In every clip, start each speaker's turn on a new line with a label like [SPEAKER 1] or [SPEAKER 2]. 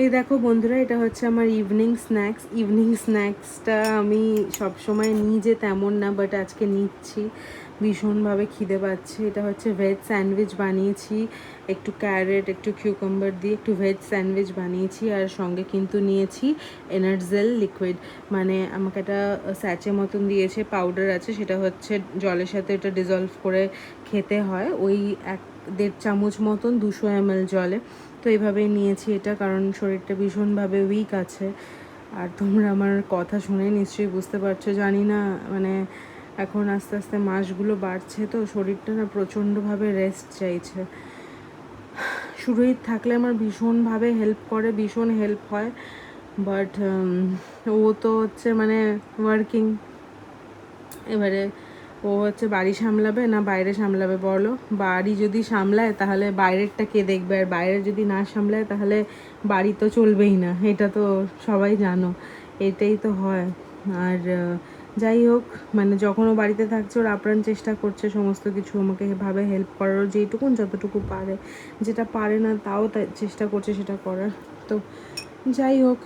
[SPEAKER 1] এই দেখো বন্ধুরা, এটা হচ্ছে আমার ইভিনিং স্ন্যাক্সটা আমি সবসময় নিই যে তেমন না, বাট আজকে নিচ্ছি। ভীষণভাবে খিদে পাচ্ছে। এটা হচ্ছে ভেজ স্যান্ডউইচ বানিয়েছি, একটু ক্যারেট একটু কিউকাম্বার দিয়ে একটু ভেজ স্যান্ডউইচ বানিয়েছি, আর সঙ্গে কিন্তু নিয়েছি এনার্জেল লিকুইড। মানে আমাকে একটা স্যাচে মতন দিয়েছে, পাউডার আছে, সেটা হচ্ছে জলের সাথে এটা ডিজলভ করে খেতে হয়। ওই 1-1.5 চামচ মতন 200 ml জলে। তো এইভাবেই নিয়েছি এটা, কারণ শরীরটা ভীষণভাবে উইক আছে। আর তোমরা আমার কথা শুনে নিশ্চয়ই বুঝতে পারছো, জানি না মানে এখন আস্তে আস্তে মাসগুলো বাড়ছে, তো শরীরটা না প্রচণ্ডভাবে রেস্ট চাইছে। সুরহিত থাকলে আমার ভীষণভাবে হেল্প করে, ভীষণ হেল্প হয়, বাট ও তো হচ্ছে মানে ওয়ার্কিং। এবারে ও হচ্ছে বাড়ি সামলাবে না বাইরে সামলাবে বলো? বাড়ি যদি সামলায় তাহলে বাইরেরটা কে দেখবে, আর বাইরে যদি না সামলায় তাহলে বাড়ি তো চলবেই না, এটা তো সবাই জানো। এটাই তো হয়। আর যাই হোক, মানে যখন ও বাড়িতে থাকছে ওর আপ্রাণ চেষ্টা করছে সমস্ত কিছু আমাকে ভাবে হেল্প করার, যেইটুকুন যতটুকু পারে। যেটা পারে না তাও চেষ্টা করছে সেটা করার। তো যাই হোক,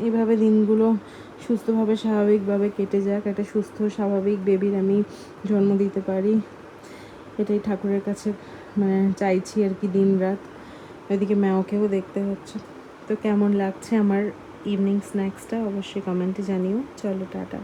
[SPEAKER 1] এইভাবে দিনগুলো সুস্থভাবে স্বাভাবিকভাবে কেটে যাক, একটা সুস্থ স্বাভাবিক বেবির আমি জন্ম দিতে পারি, এটাই ঠাকুরের কাছে মানে চাইছি আর কি দিন রাত। ওইদিকে ম্যাওকেও দেখতে হচ্ছে। তো কেমন লাগছে আমার ইভিনিং স্ন্যাক্সটা অবশ্যই কমেন্টে জানিও। চলো টাটা।